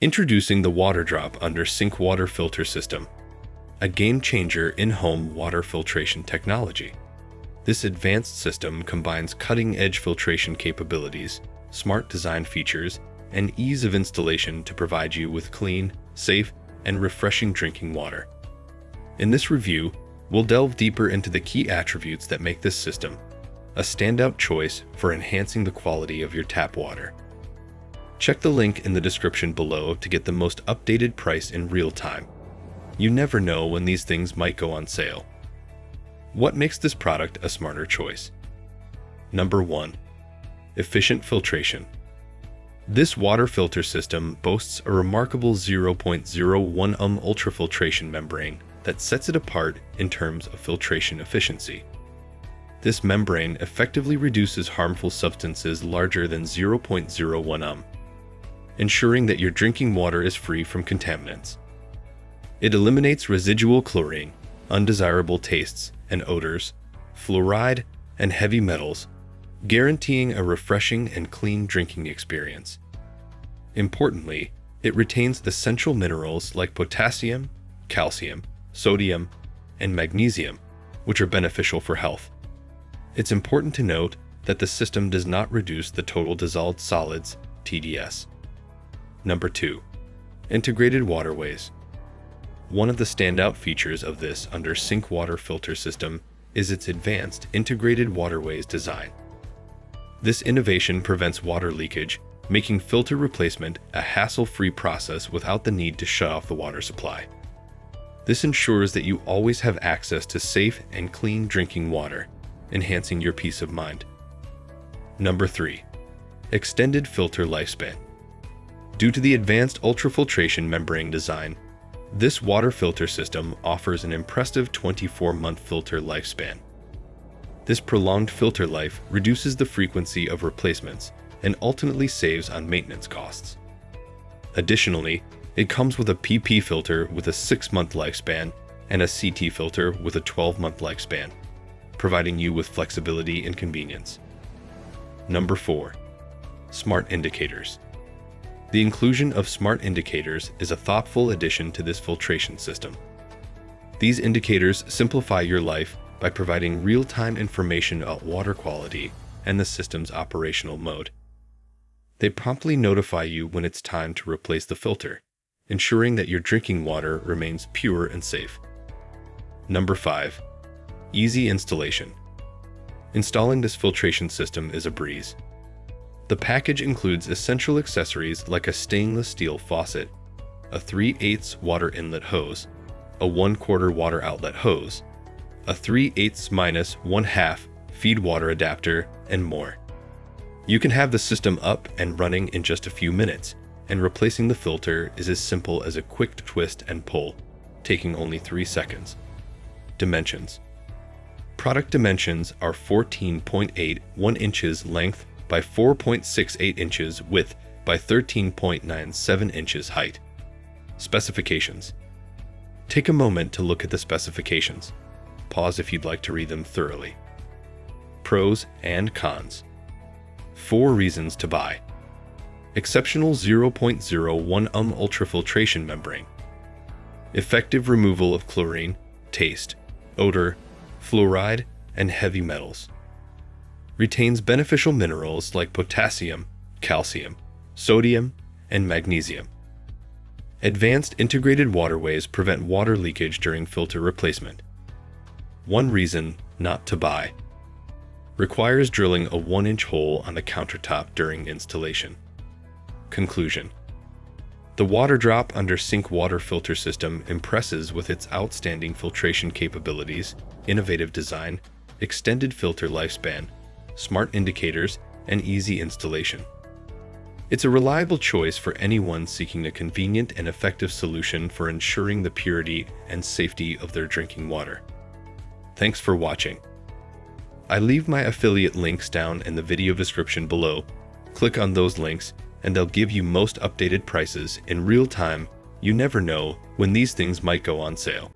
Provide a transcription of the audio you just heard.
Introducing the Waterdrop under sink water filter system, a game-changer in-home water filtration technology. This advanced system combines cutting-edge filtration capabilities, smart design features, and ease of installation to provide you with clean, safe, and refreshing drinking water. In this review, we'll delve deeper into the key attributes that make this system a standout choice for enhancing the quality of your tap water. Check the link in the description below to get the most updated price in real time. You never know when these things might go on sale. What makes this product a smarter choice? Number 1. Efficient filtration. This water filter system boasts a remarkable 0.01 ultrafiltration membrane that sets it apart in terms of filtration efficiency. This membrane effectively reduces harmful substances larger than 0.01 ensuring that your drinking water is free from contaminants. It eliminates residual chlorine, undesirable tastes and odors, fluoride, and heavy metals, guaranteeing a refreshing and clean drinking experience. Importantly, it retains essential minerals like potassium, calcium, sodium, and magnesium, which are beneficial for health. It's important to note that the system does not reduce the total dissolved solids, TDS. Number 2. Integrated Waterways. One of the standout features of this under sink water filter system is its advanced integrated waterways design. This innovation prevents water leakage, making filter replacement a hassle-free process without the need to shut off the water supply. This ensures that you always have access to safe and clean drinking water, enhancing your peace of mind. Number 3. Extended filter lifespan. Due to the advanced ultrafiltration membrane design, this water filter system offers an impressive 24-month filter lifespan. This prolonged filter life reduces the frequency of replacements and ultimately saves on maintenance costs. Additionally, it comes with a PP filter with a 6-month lifespan and a CT filter with a 12-month lifespan, providing you with flexibility and convenience. Number 4. Smart indicators. The inclusion of smart indicators is a thoughtful addition to this filtration system. These indicators simplify your life by providing real-time information about water quality and the system's operational mode. They promptly notify you when it's time to replace the filter, ensuring that your drinking water remains pure and safe. Number 5. Easy installation. Installing this filtration system is a breeze. The package includes essential accessories like a stainless steel faucet, a 3/8 water inlet hose, a 1/4 water outlet hose, a 3/8 - 1/2 feed water adapter, and more. You can have the system up and running in just a few minutes, and replacing the filter is as simple as a quick twist and pull, taking only 3 seconds. Dimensions. Product dimensions are 14.81 inches length by 4.68 inches width by 13.97 inches height. Specifications. Take a moment to look at the specifications. Pause if you'd like to read them thoroughly. Pros and cons. 4 reasons to buy. Exceptional 0.01 ultrafiltration membrane. Effective removal of chlorine, taste, odor, fluoride, and heavy metals. Retains beneficial minerals like potassium, calcium, sodium, and magnesium. Advanced integrated waterways prevent water leakage during filter replacement. 1 reason not to buy. Requires drilling a 1-inch hole on the countertop during installation. Conclusion. The Waterdrop under sink water filter system impresses with its outstanding filtration capabilities, innovative design, extended filter lifespan, smart indicators, and easy installation. It's a reliable choice for anyone seeking a convenient and effective solution for ensuring the purity and safety of their drinking water. Thanks for watching. I leave my affiliate links down in the video description below. Click on those links and they'll give you most updated prices in real time. You never know when these things might go on sale.